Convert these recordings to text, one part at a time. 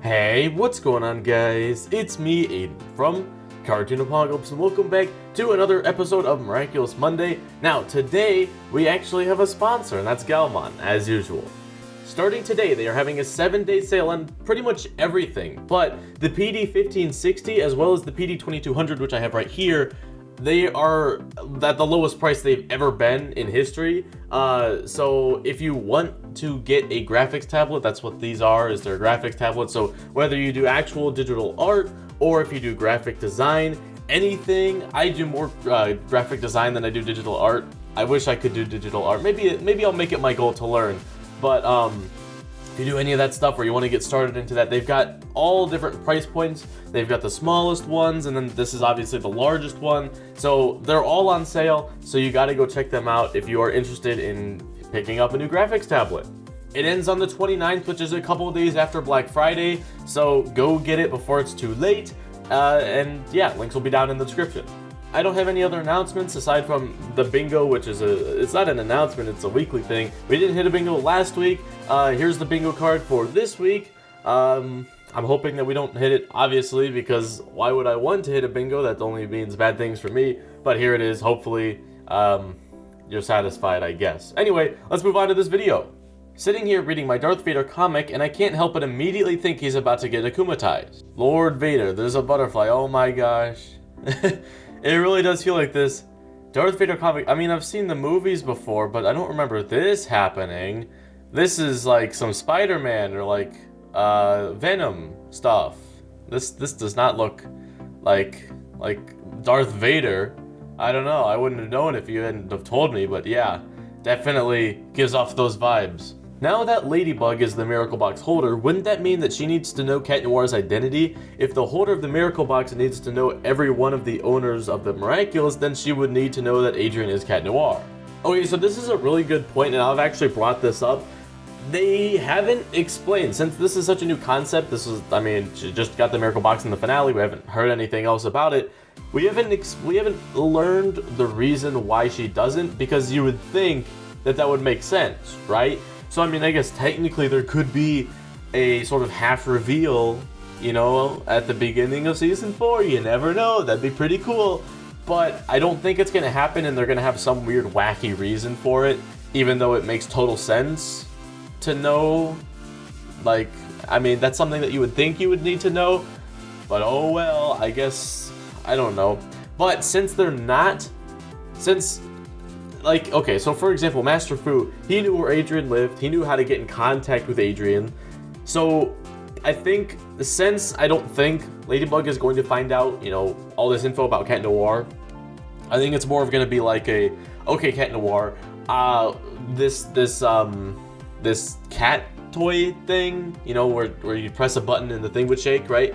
Hey, what's going on, guys? It's me, Aiden, from Cartoon Apocalypse, and welcome back to another episode of Miraculous Monday. Now, today, we actually have a sponsor, and that's GAOMON, as usual. Starting today, they are having a 7-day sale on pretty much everything, but the PD1560 as well as the PD2200, which I have right here, they are at the lowest price they've ever been in history. So if you want to get a graphics tablet, that's what these are, is their graphics tablet. So whether you do actual digital art or if you do graphic design, anything, I do more graphic design than I do digital art. I wish I could do digital art. Maybe I'll make it my goal to learn. But if you do any of that stuff or you want to get started into that, they've got all different price points. They've got the smallest ones, and then this is obviously the largest one. So they're all on sale, so you got to go check them out if you are interested in picking up a new graphics tablet. It ends on the 29th, which is a couple of days after Black Friday, so go get it before it's too late. And yeah, links will be down in the description. I don't have any other announcements aside from the bingo, which is it's not an announcement, it's a weekly thing. We didn't hit a bingo last week. Here's the bingo card for this week. I'm hoping that we don't hit it, obviously, because why would I want to hit a bingo? That only means bad things for me. But here it is. Hopefully, you're satisfied, I guess. Anyway, let's move on to this video. Sitting here reading my Darth Vader comic, and I can't help but immediately think he's about to get akumatized. Lord Vader, there's a butterfly. Oh my gosh. It really does feel like this. Darth Vader comic, I mean, I've seen the movies before, but I don't remember this happening. This is like some Spider-Man or like Venom stuff. This does not look like Darth Vader. I don't know. I wouldn't have known if you hadn't have told me, but yeah, definitely gives off those vibes. Now that Ladybug is the Miracle Box holder, wouldn't that mean that she needs to know Cat Noir's identity? If the holder of the Miracle Box needs to know every one of the owners of the Miraculous, then she would need to know that Adrian is Cat Noir. Okay, so this is a really good point, and I've actually brought this up. They haven't explained, since this is such a new concept, I mean, she just got the Miracle Box in the finale, we haven't heard anything else about it. We haven't learned the reason why she doesn't, because you would think that would make sense, right? So I mean, I guess technically there could be a sort of half reveal, you know, at the beginning of season 4, you never know, that'd be pretty cool. But I don't think it's gonna happen, and they're gonna have some weird wacky reason for it, even though it makes total sense to know. Like, I mean, that's something that you would think you would need to know, but oh well, I guess, I don't know. But since like, okay, so for example, Master Fu, he knew where Adrian lived, he knew how to get in contact with Adrian, so I think, since I don't think Ladybug is going to find out, you know, all this info about Cat Noir, I think it's more of gonna be like a, okay, Cat Noir, this cat toy thing, you know, where you press a button and the thing would shake, right?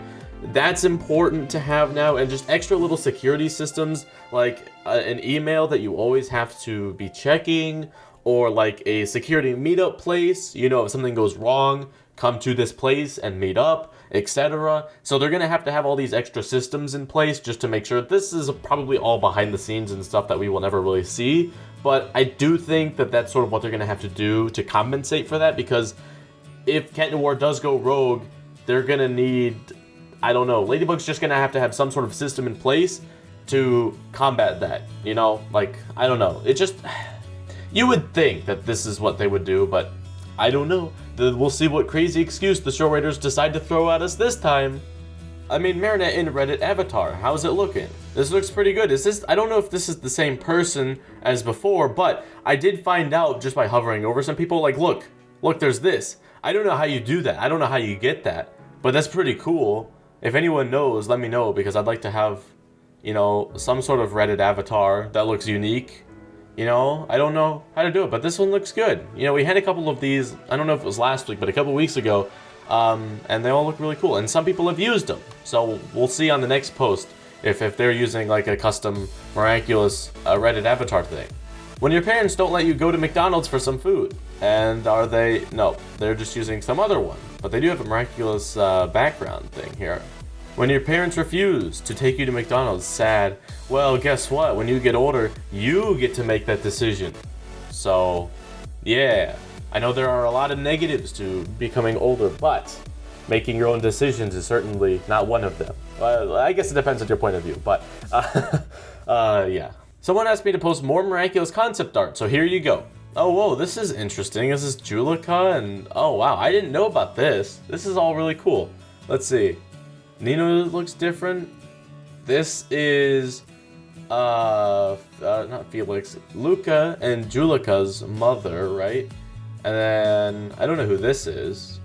That's important to have now, and just extra little security systems, like an email that you always have to be checking, or like a security meetup place, you know, if something goes wrong, come to this place and meet up, etc. So they're gonna have to have all these extra systems in place just to make sure. This is probably all behind the scenes and stuff that we will never really see, but I do think that that's sort of what they're gonna have to do to compensate for that, because if Cat Noir does go rogue, they're gonna need, I don't know, Ladybug's just gonna have to have some sort of system in place to combat that, you know? Like, I don't know. It just, you would think that this is what they would do, but I don't know. We'll see what crazy excuse the show writers decide to throw at us this time. I mean, Marinette in Reddit avatar, how's it looking? This looks pretty good. I don't know if this is the same person as before, but I did find out just by hovering over some people, like, look, there's this. I don't know how you do that. I don't know how you get that, but that's pretty cool. If anyone knows, let me know, because I'd like to have, you know, some sort of Reddit avatar that looks unique. You know, I don't know how to do it, but this one looks good. You know, we had a couple of these, I don't know if it was last week, but a couple weeks ago, and they all look really cool, and some people have used them. So we'll see on the next post if they're using like a custom Miraculous Reddit avatar thing. When your parents don't let you go to McDonald's for some food, and no, they're just using some other one, but they do have a Miraculous background thing here. When your parents refuse to take you to McDonald's, sad. Well, guess what? When you get older, you get to make that decision. So, yeah. I know there are a lot of negatives to becoming older, but making your own decisions is certainly not one of them. I guess it depends on your point of view, but yeah. Someone asked me to post more Miraculous concept art, so here you go. Oh, whoa, this is interesting. This is Julika, and oh, wow, I didn't know about this. This is all really cool. Let's see. Nino looks different. This is, not Felix, Luca and Julika's mother, right? And then, I don't know who this is.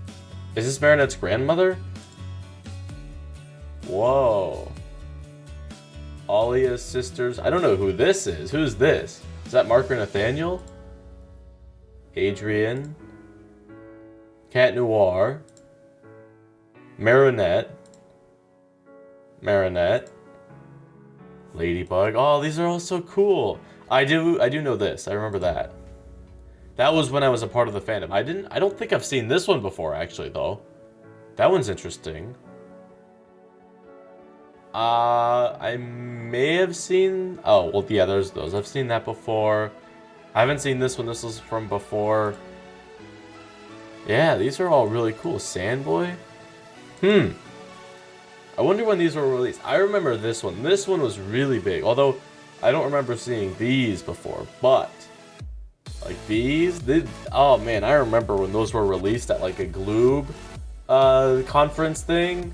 Is this Marinette's grandmother? Whoa. Alia's sisters. I don't know who this is. Who's this? Is that Mark or Nathaniel? Adrian. Cat Noir. Marinette. Ladybug. Oh, these are all so cool. I do know this. I remember that. That was when I was a part of the fandom. I don't think I've seen this one before, actually, though. That one's interesting. I may have seen... Oh, well, yeah, there's those. I've seen that before. I haven't seen this one. This was from before. Yeah, these are all really cool. Sandboy? I wonder when these were released. I remember this one. This one was really big. Although, I don't remember seeing these before. But, like these? Oh, man, I remember when those were released at, like, a Gloob conference thing.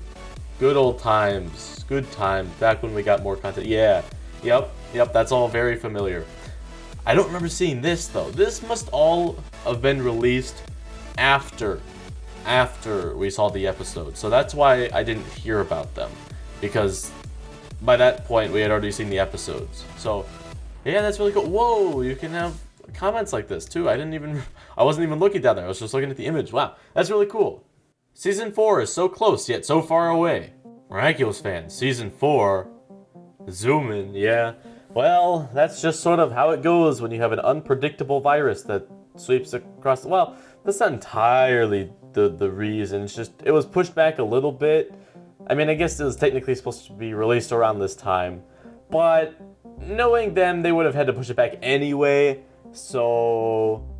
Good old times. Good times. Back when we got more content. Yeah. Yep. That's all very familiar. I don't remember seeing this, though. This must all have been released after we saw the episode. So that's why I didn't hear about them. Because by that point, we had already seen the episodes. So, yeah, that's really cool. Whoa, you can have comments like this, too. I wasn't even looking down there. I was just looking at the image. Wow, that's really cool. Season 4 is so close, yet so far away. Miraculous fans, Season 4. Zoom in, yeah. Well, that's just sort of how it goes when you have an unpredictable virus that sweeps across... Well, that's not entirely the reason. It's just, it was pushed back a little bit. I mean, I guess it was technically supposed to be released around this time. But knowing them, they would have had to push it back anyway. So...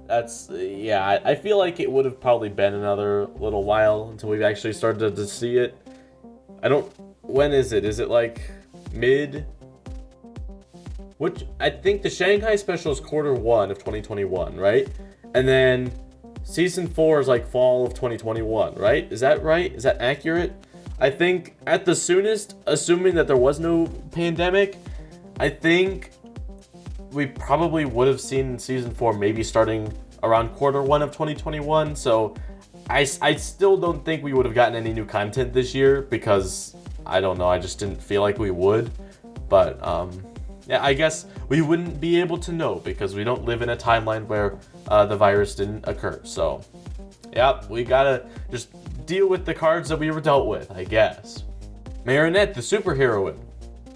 That's, yeah, I feel like it would have probably been another little while until we've actually started to see it. When is it? Is it like mid? I think the Shanghai special is Q1 of 2021, right? And then Season 4 is like fall of 2021, right? Is that right? Is that accurate? I think at the soonest, assuming that there was no pandemic, I think we probably would have seen Season 4 maybe starting around Q1 of 2021, so I still don't think we would have gotten any new content this year, because, I don't know, I just didn't feel like we would, but, yeah, I guess we wouldn't be able to know, because we don't live in a timeline where the virus didn't occur, so, yeah, we gotta just deal with the cards that we were dealt with, I guess. Marinette, the superheroine.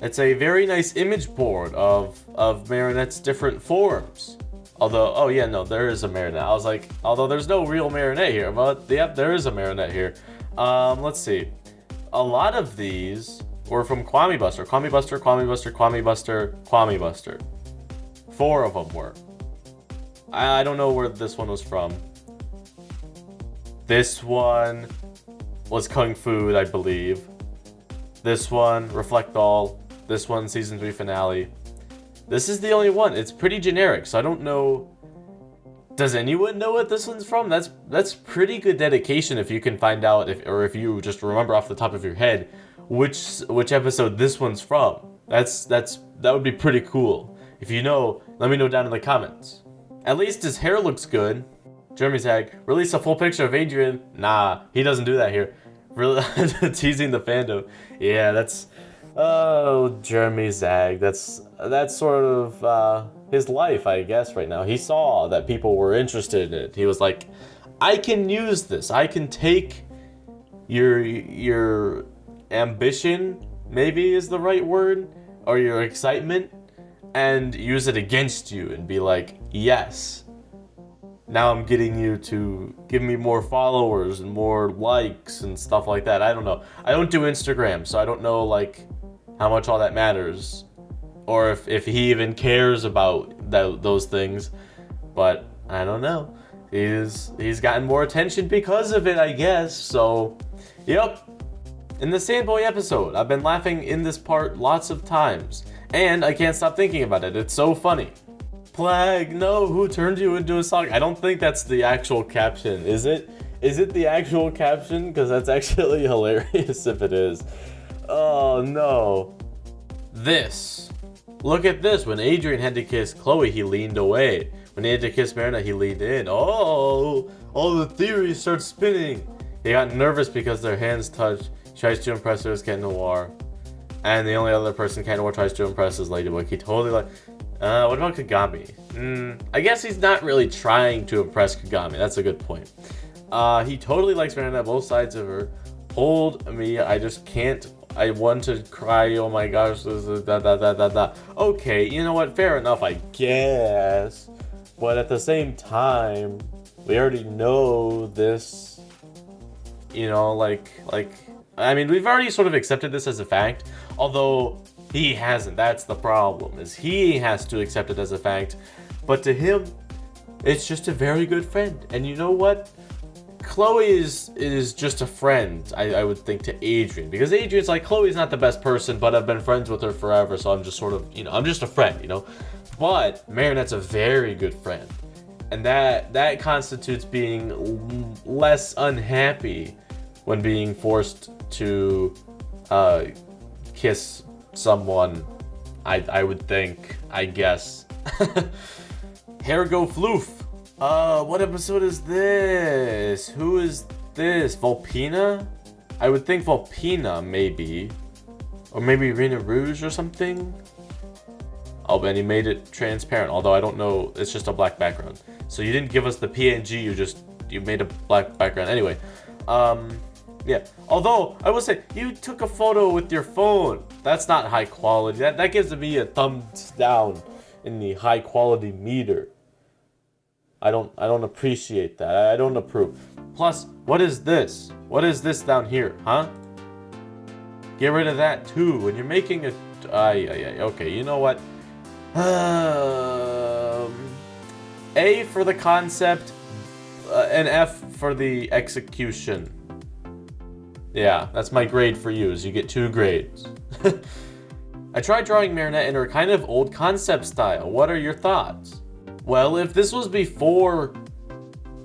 It's a very nice image board of Marinette's different forms. Although, oh yeah, no, there is a Marinette. I was like, although there's no real Marinette here, but yep, there is a Marinette here. Let's see. A lot of these were from Kwame Buster. Kwame Buster, Kwame Buster, Kwame Buster, Kwame Buster. 4 of them were. I don't know where this one was from. This one was Kung Fu, I believe. This one, Reflect All. This one, Season 3 finale. This is the only one. It's pretty generic, so I don't know. Does anyone know what this one's from? That's pretty good dedication if you can find out, if you just remember off the top of your head which episode this one's from. That would be pretty cool. If you know, let me know down in the comments. At least his hair looks good. Jeremy Zag, release a full picture of Adrian. Nah, he doesn't do that here. Teasing the fandom. Yeah, that's... Oh, Jeremy Zag. That's sort of his life, I guess, right now. He saw that people were interested in it. He was like, I can use this. I can take your ambition, maybe is the right word, or your excitement, and use it against you and be like, yes, now I'm getting you to give me more followers and more likes and stuff like that. I don't know. I don't do Instagram, so I don't know, like, how much all that matters, or if he even cares about those things, but I don't know. he's gotten more attention because of it, I guess. So, yep. In the Sandboy episode, I've been laughing in this part lots of times, and I can't stop thinking about it. It's so funny. Plague, no, who turned you into a song? I don't think that's the actual caption, is it? Is it the actual caption? Because that's actually hilarious if it is. Oh no. This. Look at this. When Adrian had to kiss Chloe, he leaned away. When he had to kiss Marinette, he leaned in. Oh, all the theories start spinning. He got nervous because their hands touched. He tries to impress her as Cat Noir. And the only other person Cat Noir tries to impress is Ladybug. He totally like... what about Kagami? I guess he's not really trying to impress Kagami. That's a good point. He totally likes Marinette, both sides of her. Hold me, I just can't. I want to cry, oh my gosh. Okay, you know what? Fair enough, I guess. But at the same time, we already know this. You know, I mean, we've already sort of accepted this as a fact. Although, he hasn't. That's the problem, is he has to accept it as a fact. But to him, it's just a very good friend. And you know what? Chloe is just a friend, I would think, to Adrian. Because Adrian's like, Chloe's not the best person, but I've been friends with her forever, so I'm just sort of, you know, I'm just a friend, you know? But Marinette's a very good friend. And that constitutes being less unhappy when being forced to kiss someone, I would think, I guess. Hair go floof. What episode is this? Who is this? Volpina? I would think Volpina, maybe. Or maybe Rena Rouge or something? Oh, and he made it transparent, although I don't know, it's just a black background. So you didn't give us the PNG, you made a black background. Anyway, yeah. Although, I will say, you took a photo with your phone. That's not high quality. That gives me a thumbs down in the high quality meter. I don't appreciate that. I don't approve. Plus, what is this? What is this down here, huh? Get rid of that too. When you're making a... okay, you know what? A for the concept, and F for the execution. Yeah, that's my grade for you, is you get 2 grades. I tried drawing Marinette in her kind of old concept style. What are your thoughts? Well, if this was before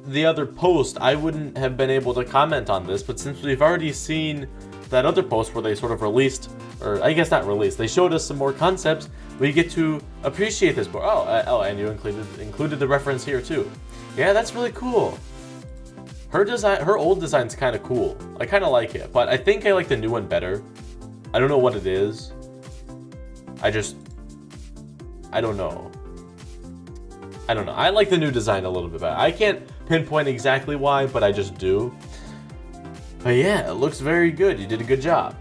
the other post, I wouldn't have been able to comment on this, but since we've already seen that other post where they sort of released, or I guess not released, they showed us some more concepts, we get to appreciate this more. Oh, and you included the reference here too. Yeah, that's really cool. Her old design's kind of cool. I kind of like it, but I think I like the new one better. I don't know what it is. I don't know. I like the new design a little bit better. I can't pinpoint exactly why, but I just do. But yeah, it looks very good. You did a good job.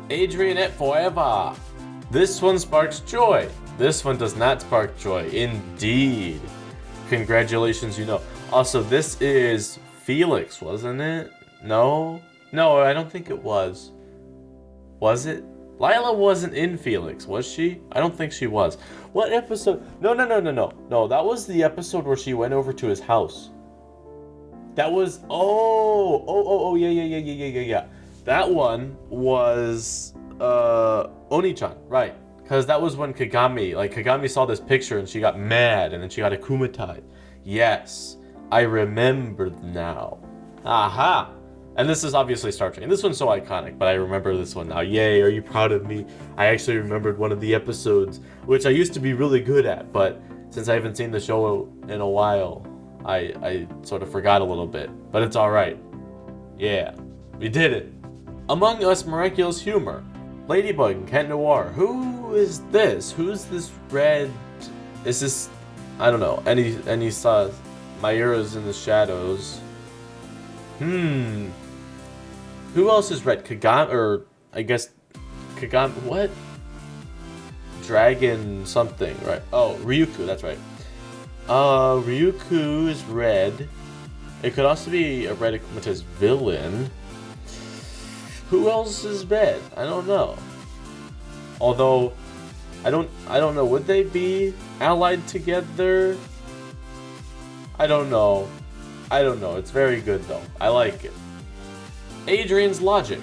Adrianette forever. This one sparks joy. This one does not spark joy. Indeed. Congratulations, you know. Also, this is Felix, wasn't it? No? No, I don't think it was. Was it? Lila wasn't in Felix, was she? I don't think she was. What episode? No. No, that was the episode where she went over to his house. That was... yeah. That one was... Oni-chan, right. Because that was when Kagami saw this picture and she got mad and then she got Akuma-tied. Yes, I remembered now. Aha! And this is obviously Star Trek. And this one's so iconic, but I remember this one now. Yay, are you proud of me? I actually remembered one of the episodes, which I used to be really good at, but since I haven't seen the show in a while, I sort of forgot a little bit. But it's alright. Yeah, we did it. Among Us Miraculous Humor. Ladybug and Cat Noir. Who is this? Who's this red? Is this... I don't know. Any saw Mayura's in the shadows. Who else is red? Kagami, or I guess Kagami, what? Dragon something, right? Oh, Ryuku, that's right. Ryuku is red. It could also be a red Akuma's villain. Who else is red? I don't know. Although, I don't know, would they be allied together? I don't know. I don't know. It's very good though. I like it. Adrian's logic.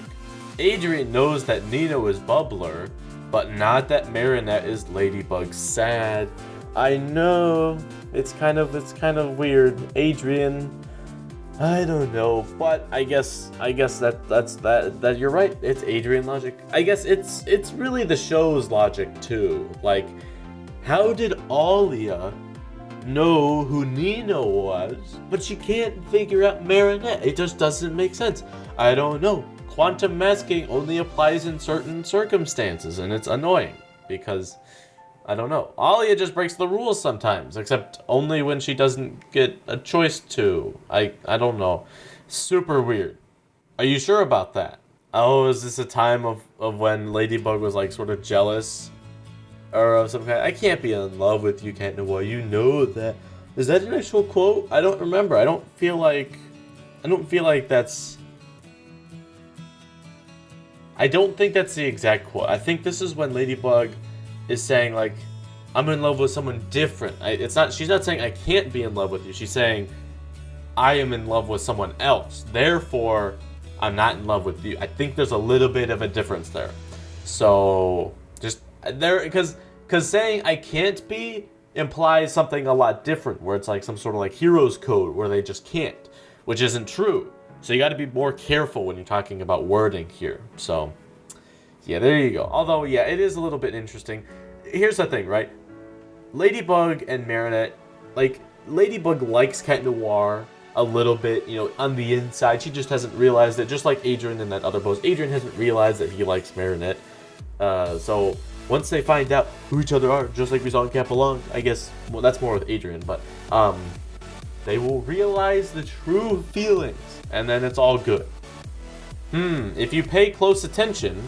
Adrian knows that Nino is Bubbler, but not that Marinette is Ladybug's sad. I know. It's kind of weird. Adrian, I don't know, but I guess that you're right. It's Adrian logic. I guess it's really the show's logic too. Like, how did Alia know who Nino was, but she can't figure out Marinette? It just doesn't make sense. I don't know. Quantum masking only applies in certain circumstances, and it's annoying because I don't know. Alia just breaks the rules sometimes, except only when she doesn't get a choice to. I don't know. Super weird. Are you sure about that? Oh, is this a time of when Ladybug was like sort of jealous or of some kind? I can't be in love with you, can't know why. You know that. Is that an actual quote? I don't remember. I don't feel like that's. I don't think that's the exact quote. I think this is when Ladybug is saying like, I'm in love with someone different. She's not saying I can't be in love with you. She's saying I am in love with someone else. Therefore, I'm not in love with you. I think there's a little bit of a difference there. So just there, because saying I can't be implies something a lot different, where it's like some sort of like hero's code where they just can't, which isn't true. So you got to be more careful when you're talking about wording here. So yeah, there you go. Although, yeah, it is a little bit interesting. Here's the thing, right? Ladybug and Marinette, like, Ladybug likes Cat Noir a little bit, you know, on the inside. She just hasn't realized it, just like Adrian in that other post. Adrian hasn't realized that he likes Marinette. So once they find out who each other are, just like we saw in Capalong, I guess, well, that's more with Adrian, but they will realize the true feelings, and then it's all good. If you pay close attention,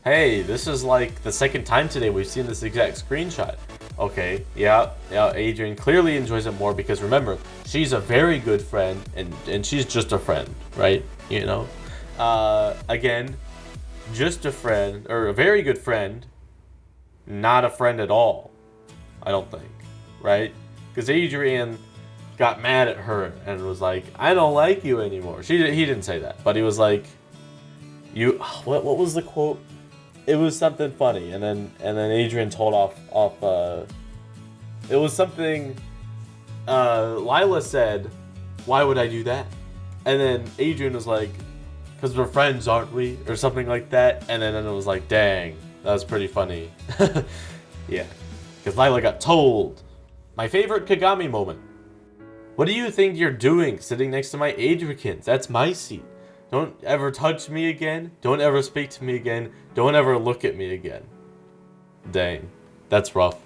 hey, this is like the second time today we've seen this exact screenshot. Okay, yeah, Adrian clearly enjoys it more because remember, she's a very good friend and she's just a friend, right? You know? Again, just a friend, or a very good friend, not a friend at all, I don't think, right? Because Adrian got mad at her and was like, I don't like you anymore. He didn't say that, but he was like, what was the quote? It was something funny, and then Adrian told off. It was something. Lila said, "Why would I do that?" And then Adrian was like, "Because we're friends, aren't we?" or something like that. And then it was like, "Dang, that was pretty funny." Yeah, because Lila got told. My favorite Kagami moment. What do you think you're doing sitting next to my Adrikins? That's my seat. Don't ever touch me again. Don't ever speak to me again. Don't ever look at me again. Dang, that's rough.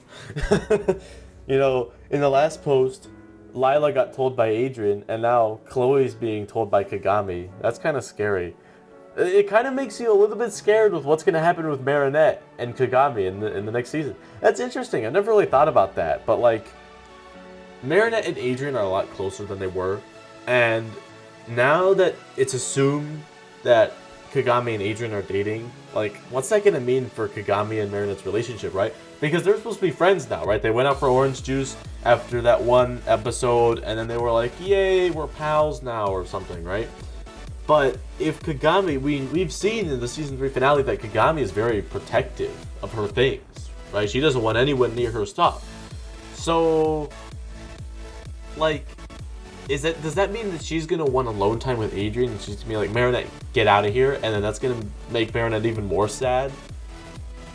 You know, in the last post, Lila got told by Adrian, and now Chloe's being told by Kagami. That's kind of scary. It kind of makes you a little bit scared with what's going to happen with Marinette and Kagami in the next season. That's interesting. I've never really thought about that, but like, Marinette and Adrian are a lot closer than they were, and now that it's assumed that Kagami and Adrian are dating, like, what's that gonna mean for Kagami and Marinette's relationship, right? Because they're supposed to be friends now, right? They went out for orange juice after that one episode, and then they were like, yay, we're pals now, or something, right? But if Kagami, we've seen in the season 3 finale that Kagami is very protective of her things, right? She doesn't want anyone near her stuff. So, like, does that mean that she's gonna want alone time with Adrian and she's gonna be like, Marinette, get out of here, and then that's gonna make Marinette even more sad?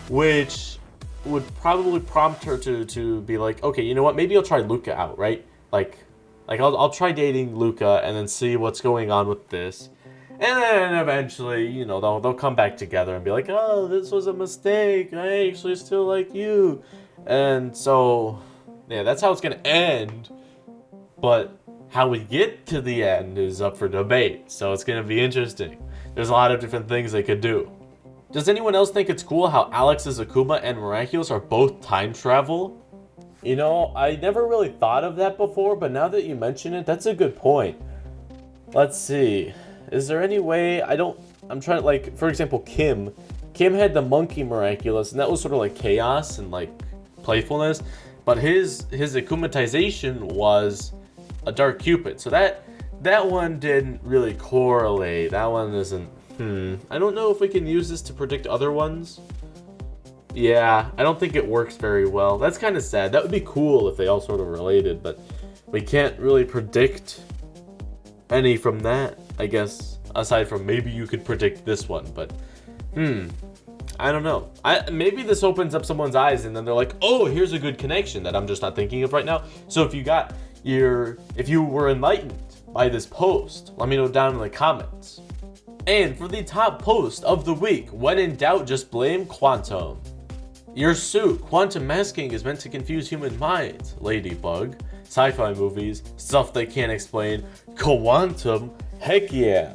Which would probably prompt her to be like, okay, you know what, maybe I'll try Luca out, right? Like I'll try dating Luca and then see what's going on with this. And then eventually, you know, they'll come back together and be like, oh, this was a mistake, I actually still like you. And so, yeah, that's how it's gonna end. But how we get to the end is up for debate, so it's going to be interesting. There's a lot of different things they could do. Does anyone else think it's cool how Alex's Akuma and Miraculous are both time travel? You know, I never really thought of that before, but now that you mention it, that's a good point. Let's see. Is there any way, I'm trying to, like, for example, Kim had the monkey Miraculous, and that was sort of like chaos and, like, playfulness, but his Akumatization was a Dark Cupid. So that one didn't really correlate. That one isn't. I don't know if we can use this to predict other ones. Yeah, I don't think it works very well. That's kind of sad. That would be cool if they all sort of related, but we can't really predict any from that, I guess, aside from maybe you could predict this one, but I don't know. Maybe this opens up someone's eyes and then they're like, oh, here's a good connection that I'm just not thinking of right now. So if you were enlightened by this post, let me know down in the comments. And for the top post of the week, when in doubt, just blame Quantum. Your suit, quantum masking is meant to confuse human minds. Ladybug, sci-fi movies, stuff they can't explain. Quantum, heck yeah.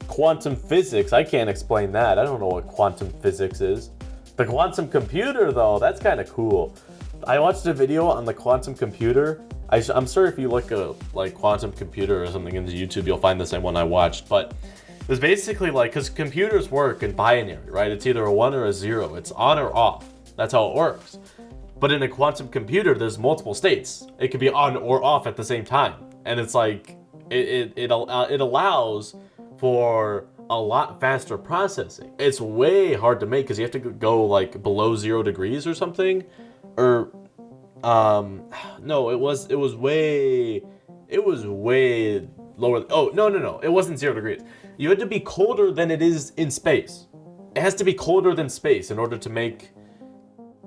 Quantum physics, I can't explain that. I don't know what quantum physics is. The quantum computer though, that's kind of cool. I watched a video on the quantum computer. I'm sure if you look at like quantum computer or something into YouTube, you'll find the same one I watched, but it was basically like, because computers work in binary, right? It's either a 1 or a 0. It's on or off. That's how it works. But in a quantum computer, there's multiple states. It could be on or off at the same time. And it's like, it allows for a lot faster processing. It's way hard to make because you have to go like below 0 degrees or something. Or, no, it was way lower. Oh, no. It wasn't 0 degrees. You had to be colder than it is in space. It has to be colder than space in order to make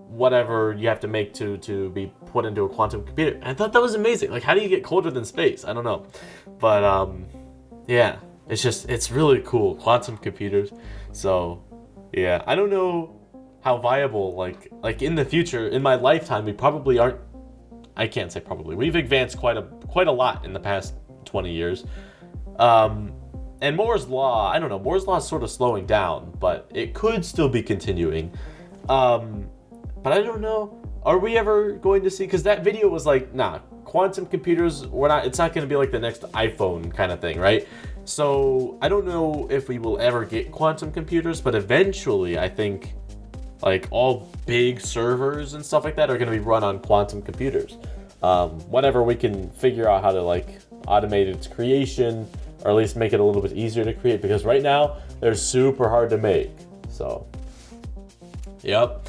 whatever you have to make to be put into a quantum computer. I thought that was amazing. Like, how do you get colder than space? I don't know. But, yeah, it's really cool. Quantum computers. So, yeah, I don't know how viable, like in the future, in my lifetime, we probably aren't, I can't say probably. We've advanced quite a lot in the past 20 years. And Moore's Law, I don't know, Moore's Law is sort of slowing down, but it could still be continuing. But I don't know, are we ever going to see, because that video was like, nah, quantum computers, it's not going to be like the next iPhone kind of thing, right? So I don't know if we will ever get quantum computers, but eventually I think like all big servers and stuff like that are going to be run on quantum computers. Whenever we can figure out how to like automate its creation, or at least make it a little bit easier to create, because right now they're super hard to make. So, yep,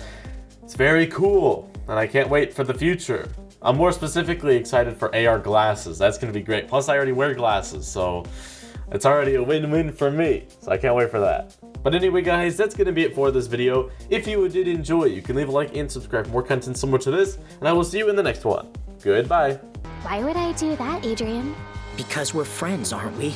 it's very cool, and I can't wait for the future. I'm more specifically excited for AR glasses. That's gonna be great. Plus, I already wear glasses, so it's already a win-win for me. So I can't wait for that. But anyway, guys, that's gonna be it for this video. If you did enjoy, you can leave a like and subscribe for more content similar to this, and I will see you in the next one. Goodbye. Why would I do that, Adrian? Because we're friends, aren't we?